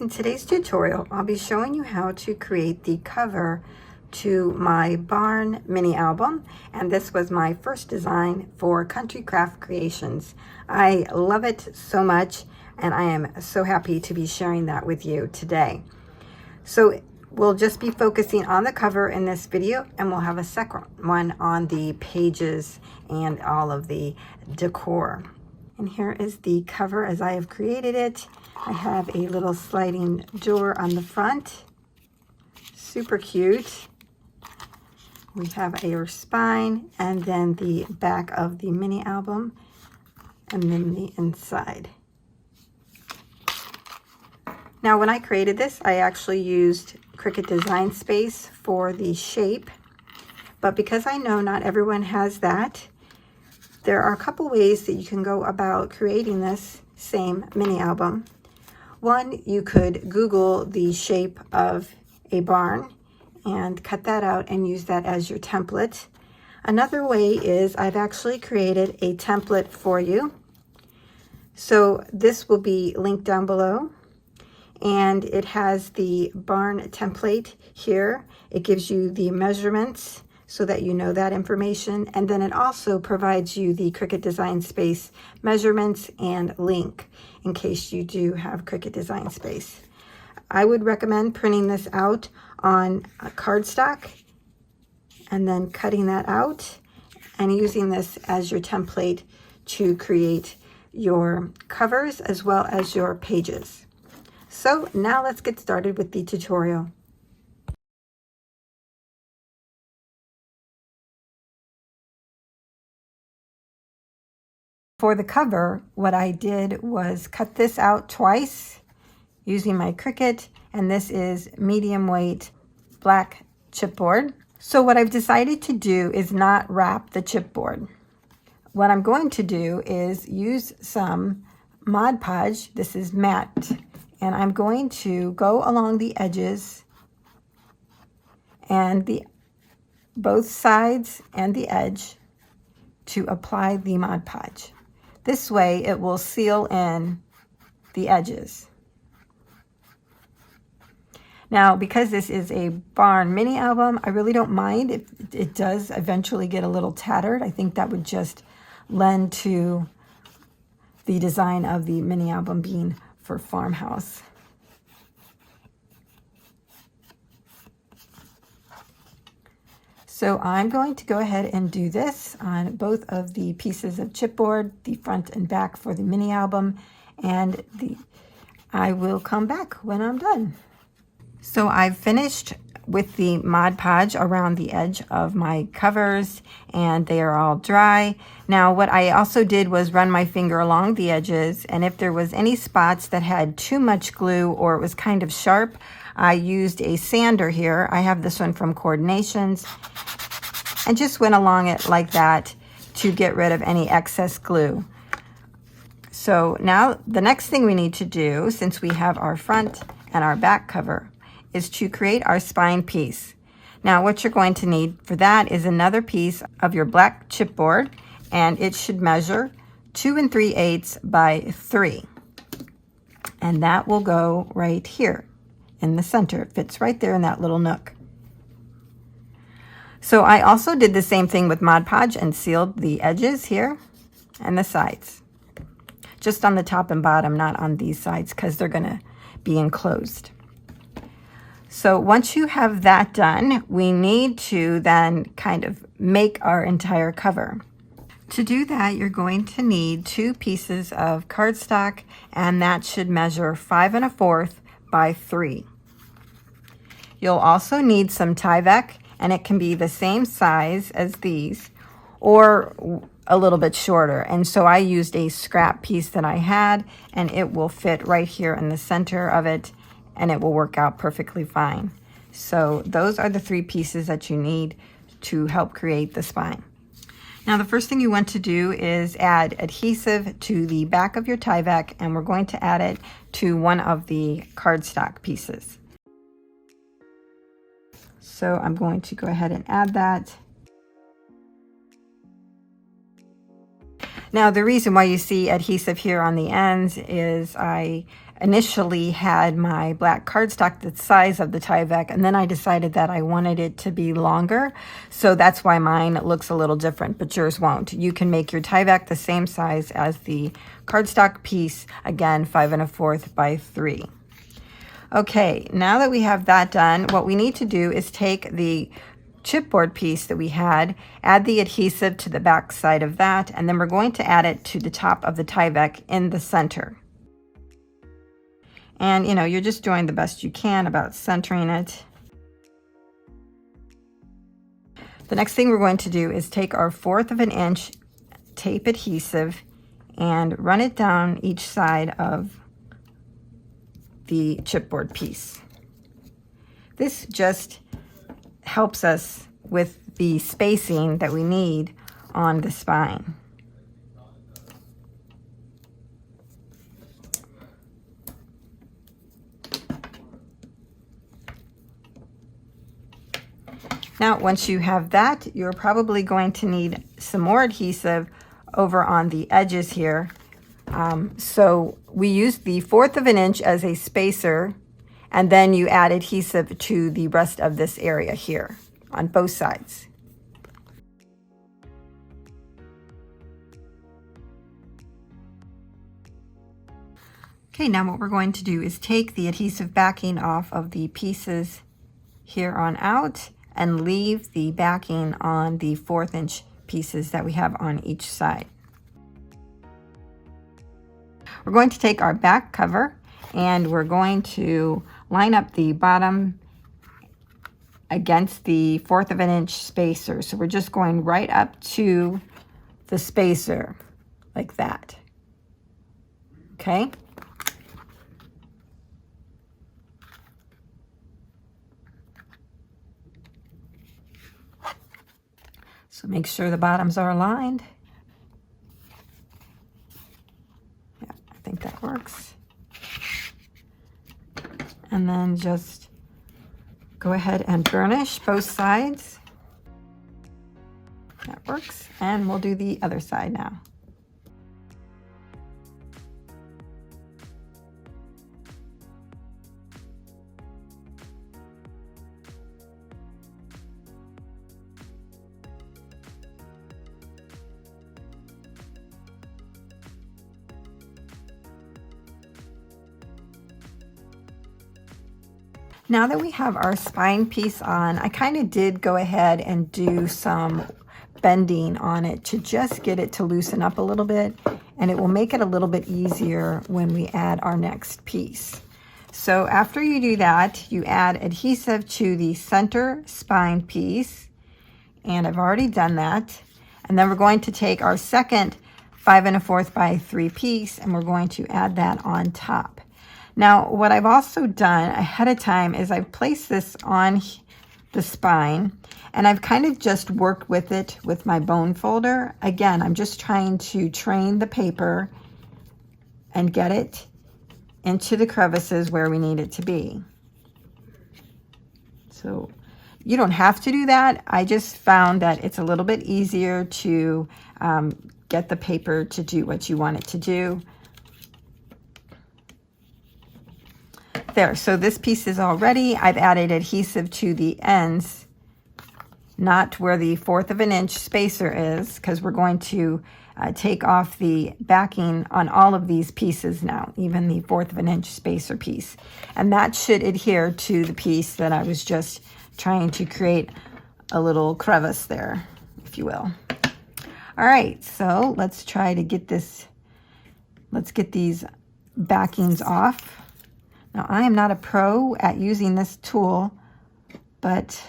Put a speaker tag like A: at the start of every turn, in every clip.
A: In today's tutorial, I'll be showing you how to create the cover to my barn mini album, and this was my first design for Country Craft Creations. I love it so much, and I am so happy to be sharing that with you today. So we'll just be focusing on the cover in this video, and we'll have a second one on the pages and all of the decor. And here is the cover as I have created it. I have a little sliding door on the front. Super cute. We have our spine and then the back of the mini album and then the inside. Now when I created this, I actually used Cricut Design Space for the shape, but because I know not everyone has that, there are a couple ways that you can go about creating this same mini album. One, you could Google the shape of a barn and cut that out and use that as your template. Another way is I've actually created a template for you. So this will be linked down below, and it has the barn template here. It gives you the measurements so that you know that information, and then it also provides you the Cricut Design Space measurements and link in case you do have Cricut Design Space. I would recommend printing this out on a cardstock and then cutting that out and using this as your template to create your covers as well as your pages. So now let's get started with the tutorial. For the cover, what I did was cut this out twice using my Cricut, and this is medium weight black chipboard. So what I've decided to do is not wrap the chipboard. What I'm going to do is use some Mod Podge. This is matte, and I'm going to go along the edges and both sides and the edge to apply the Mod Podge. This way it will seal in the edges. Now, because this is a barn mini album, I really don't mind if it does eventually get a little tattered. I think that would just lend to the design of the mini album being for farmhouse. So I'm going to go ahead and do this on both of the pieces of chipboard, the front and back for the mini album, and I will come back when I'm done. So I've finished with the Mod Podge around the edge of my covers, and they are all dry. Now what I also did was run my finger along the edges, and if there was any spots that had too much glue or it was kind of sharp, I used a sander here. I have this one from Coordinations, and just went along it like that to get rid of any excess glue. So now the next thing we need to do, since we have our front and our back cover, is to create our spine piece. Now what you're going to need for that is another piece of your black chipboard, and it should measure 2 3/8 by 3. And that will go right here in the center. It fits right there in that little nook. So I also did the same thing with Mod Podge and sealed the edges here and the sides. Just on the top and bottom, not on these sides, because they're gonna be enclosed. So once you have that done, we need to then kind of make our entire cover. To do that, you're going to need 2 pieces of cardstock, and that should measure 5 1/4 by 3. You'll also need some Tyvek, and it can be the same size as these or a little bit shorter. And so I used a scrap piece that I had, and it will fit right here in the center of it, and it will work out perfectly fine. So those are the 3 pieces that you need to help create the spine. Now the first thing you want to do is add adhesive to the back of your Tyvek, and we're going to add it to one of the cardstock pieces. So I'm going to go ahead and add that. Now the reason why you see adhesive here on the ends is I initially had my black cardstock the size of the Tyvek, and then I decided that I wanted it to be longer. So that's why mine looks a little different, but yours won't. You can make your Tyvek the same size as the cardstock piece, again, 5 1/4 by 3. Okay, now that we have that done, what we need to do is take the chipboard piece that we had, add the adhesive to the back side of that, and then we're going to add it to the top of the Tyvek in the center. And you know, you're just doing the best you can about centering it. The next thing we're going to do is take our 1/4 of an inch tape adhesive and run it down each side of the chipboard piece. This just helps us with the spacing that we need on the spine. Now, once you have that, you're probably going to need some more adhesive over on the edges here. So we used the 1/4 of an inch as a spacer, and then you add adhesive to the rest of this area here on both sides. Okay, now what we're going to do is take the adhesive backing off of the pieces here on out and leave the backing on the 1/4 inch pieces that we have on each side. We're going to take our back cover and we're going to line up the bottom against the 1/4 of an inch spacer. So we're just going right up to the spacer like that. Okay. So make sure the bottoms are aligned. Yeah, I think that works. And then just go ahead and burnish both sides. That works. And we'll do the other side now. Now that we have our spine piece on, I kind of did go ahead and do some bending on it to just get it to loosen up a little bit, and it will make it a little bit easier when we add our next piece. So after you do that, you add adhesive to the center spine piece, and I've already done that. And then we're going to take our second 5 1/4 by 3 piece, and we're going to add that on top. Now, what I've also done ahead of time is I've placed this on the spine, and I've kind of just worked with it with my bone folder. Again, I'm just trying to train the paper and get it into the crevices where we need it to be. So you don't have to do that. I just found that it's a little bit easier to get the paper to do what you want it to do. There, so this piece is all ready. I've added adhesive to the ends, not where the 1/4 of an inch spacer is, because we're going to take off the backing on all of these pieces now, even the 1/4 of an inch spacer piece. And that should adhere to the piece that I was just trying to create a little crevice there, if you will. All right, so let's try to get this, let's get these backings off. Now, I am not a pro at using this tool, but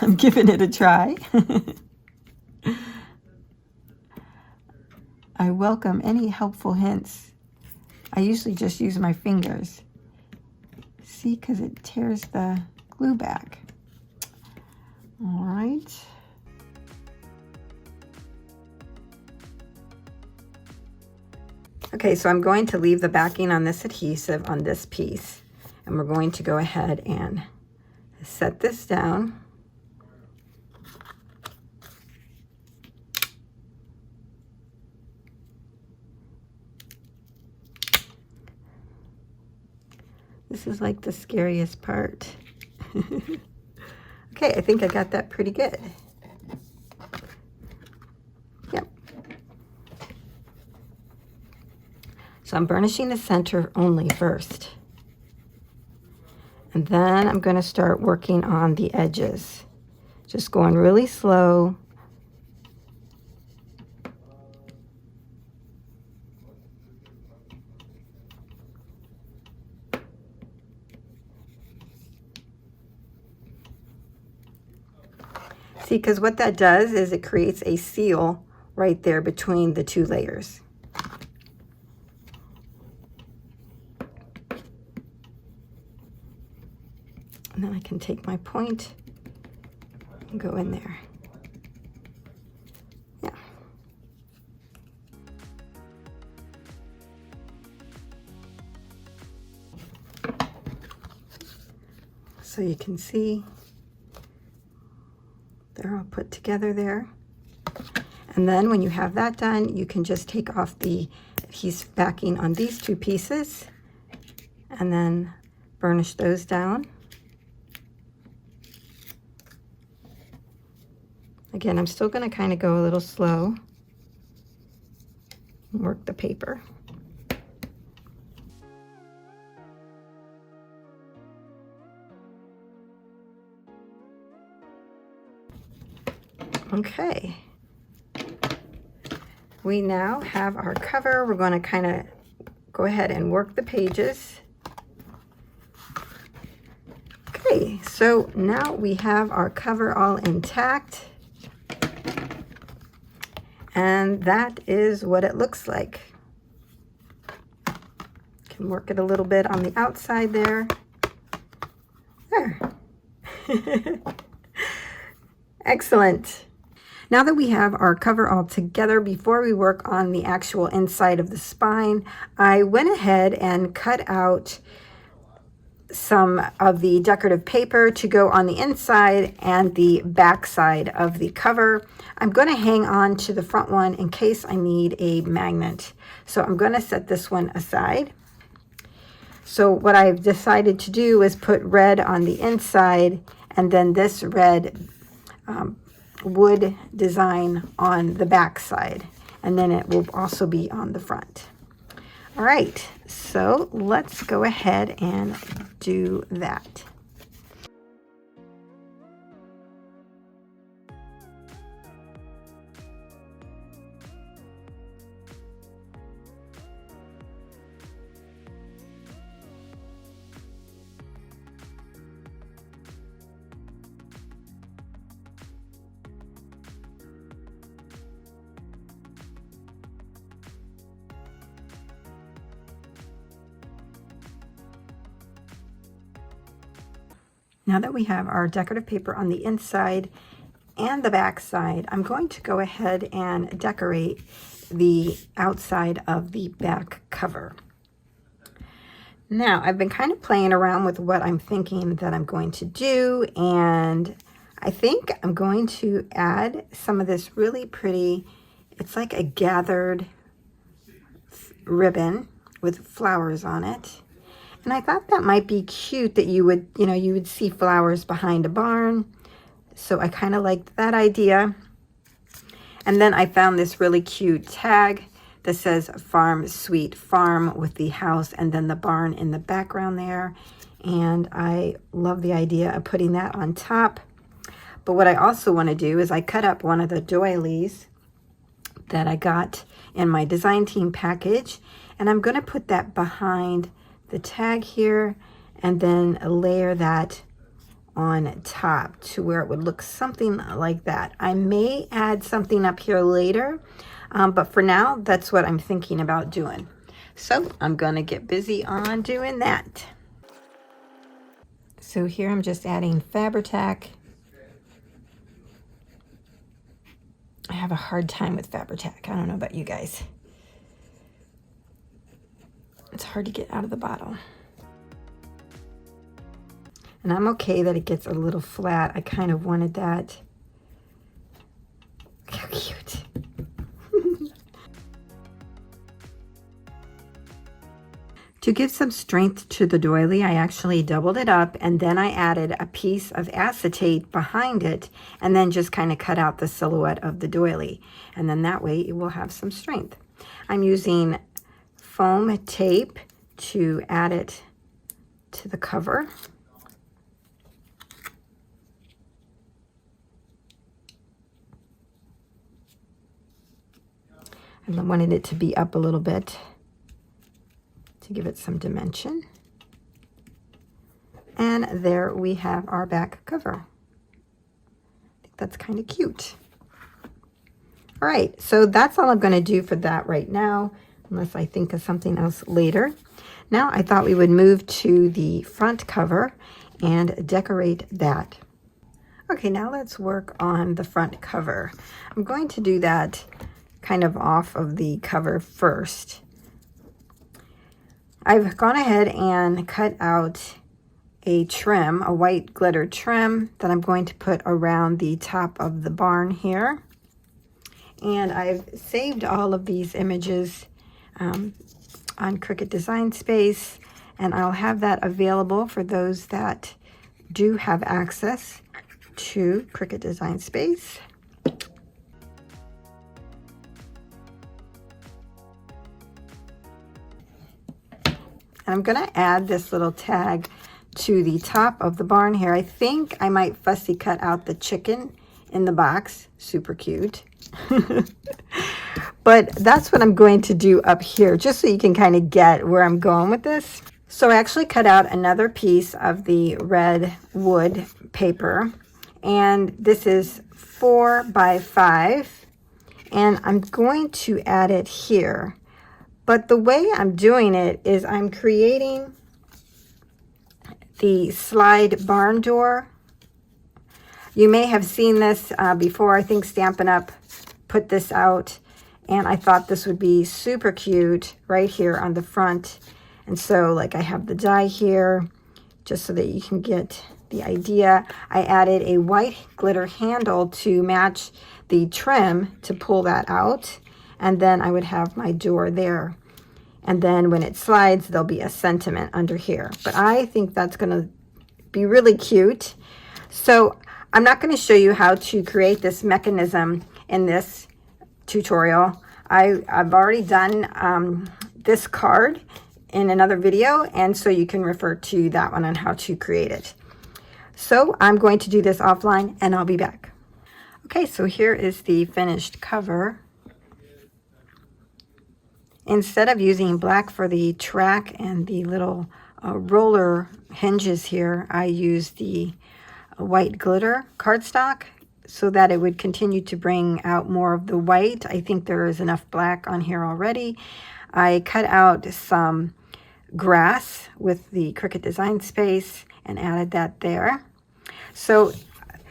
A: I'm giving it a try. I welcome any helpful hints. I usually just use my fingers. See, because it tears the glue back. All right. Okay, so I'm going to leave the backing on this adhesive on this piece, and we're going to go ahead and set this down. This is like the scariest part. Okay, I think I got that pretty good. Yep. So I'm burnishing the center only first. And then I'm going to start working on the edges. Just going really slow. See, because what that does is it creates a seal right there between the two layers. And then I can take my point and go in there. Yeah. So you can see they're all put together there. And then when you have that done, you can just take off the adhesive backing on these two pieces and then burnish those down. Again, I'm still going to kind of go a little slow and work the paper. Okay. We now have our cover. We're going to kind of go ahead and work the pages. Okay, so now we have our cover all intact. And that is what it looks like. Can work it a little bit on the outside there. There. Excellent. Now that we have our cover all together, before we work on the actual inside of the spine, I went ahead and cut out some of the decorative paper to go on the inside and the back side of the cover. I'm going to hang on to the front one in case I need a magnet. So I'm going to set this one aside. So what I've decided to do is put red on the inside and then this red wood design on the back side, and then it will also be on the front. All right, so let's go ahead and do that. Now that we have our decorative paper on the inside and the back side, I'm going to go ahead and decorate the outside of the back cover. Now, I've been kind of playing around with what I'm thinking that I'm going to do, and I think I'm going to add some of this really pretty, it's like a gathered ribbon with flowers on it. And I thought that might be cute that you would see flowers behind a barn. So I kind of liked that idea. And then I found this really cute tag that says Farm Sweet Farm with the house and then the barn in the background there. And I love the idea of putting that on top. But what I also want to do is I cut up one of the doilies that I got in my design team package. And I'm going to put that behind the tag here and then layer that on top to where it would look something like that. I may add something up here later, but for now, that's what I'm thinking about doing. So I'm going to get busy on doing that. So here I'm just adding Fabri-Tac. I have a hard time with Fabri-Tac. I don't know about you guys. It's hard to get out of the bottle. And I'm okay that it gets a little flat. I kind of wanted that. How cute. To give some strength to the doily, I actually doubled it up and then I added a piece of acetate behind it and then just kind of cut out the silhouette of the doily. And then that way it will have some strength. I'm using foam tape to add it to the cover. And I wanted it to be up a little bit to give it some dimension. And there we have our back cover. I think that's kind of cute. All right, so that's all I'm going to do for that right now, unless I think of something else later. Now I thought we would move to the front cover and decorate that. Okay, now let's work on the front cover. I'm going to do that kind of off of the cover first. I've gone ahead and cut out a trim, a white glitter trim that I'm going to put around the top of the barn here. And I've saved all of these images on Cricut Design Space, and I'll have that available for those that do have access to Cricut Design Space. And I'm going to add this little tag to the top of the barn here. I think I might fussy cut out the chicken in the box. Super cute. But that's what I'm going to do up here, just so you can kind of get where I'm going with this. So I actually cut out another piece of the red wood paper. And this is 4 by 5. And I'm going to add it here. But the way I'm doing it is I'm creating the slide barn door. You may have seen this before. I think Stampin' Up! Put this out, and I thought this would be super cute right here on the front. And so like I have the die here, just so that you can get the idea. I added a white glitter handle to match the trim to pull that out. And then I would have my door there. And then when it slides, there'll be a sentiment under here. But I think that's going to be really cute. So I'm not going to show you how to create this mechanism in this tutorial. I've already done this card in another video, and so you can refer to that one on how to create it. So I'm going to do this offline, and I'll be back. Okay, so here is the finished cover. Instead of using black for the track and the little roller hinges here, I used the white glitter cardstock so that it would continue to bring out more of the white. I think there is enough black on here already. I cut out some grass with the Cricut Design Space and added that there. So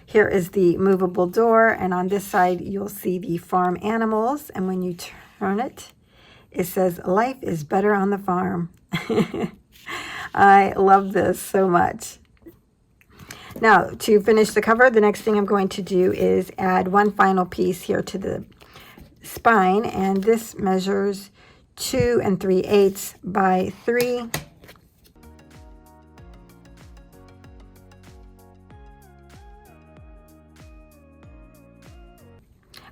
A: here is the movable door, and on this side you'll see the farm animals, and when you turn it, it says, "Life is better on the farm." I love this so much. Now, to finish the cover, the next thing I'm going to do is add one final piece here to the spine, and this measures 2 3/8 by 3.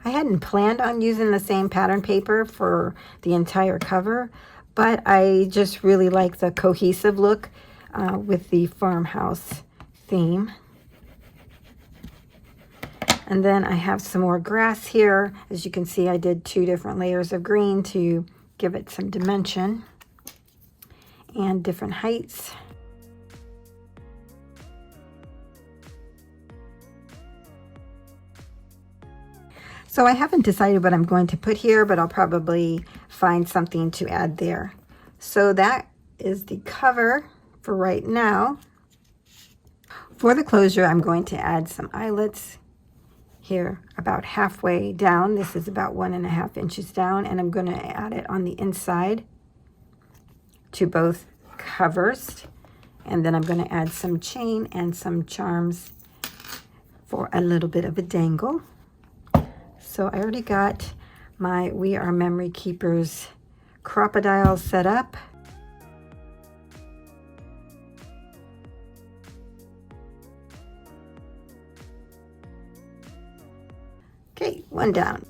A: I hadn't planned on using the same pattern paper for the entire cover, but I just really like the cohesive look with the farmhouse theme. And then I have some more grass here. As you can see, I did 2 different layers of green to give it some dimension and different heights. So I haven't decided what I'm going to put here, but I'll probably find something to add there. So that is the cover for right now. For the closure, I'm going to add some eyelets here about halfway down. This is about 1.5 inches down, and I'm going to add it on the inside to both covers. And then I'm going to add some chain and some charms for a little bit of a dangle. So I already got my We Are Memory Keepers crocodile set up. Okay, one down.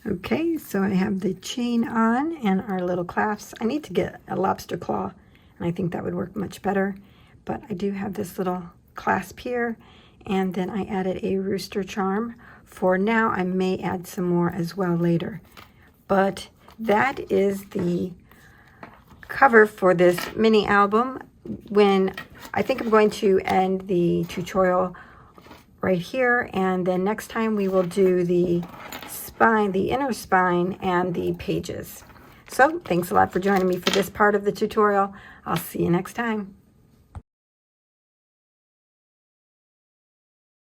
A: Okay, so I have the chain on and our little clasps. I need to get a lobster claw, and I think that would work much better. But I do have this little clasp here, and then I added a rooster charm. For now, I may add some more as well later. But that is the cover for this mini album. When I think I'm going to end the tutorial right here, and then next time we will do the spine, the inner spine, and the pages. So thanks a lot for joining me for this part of the tutorial. I'll see you next time.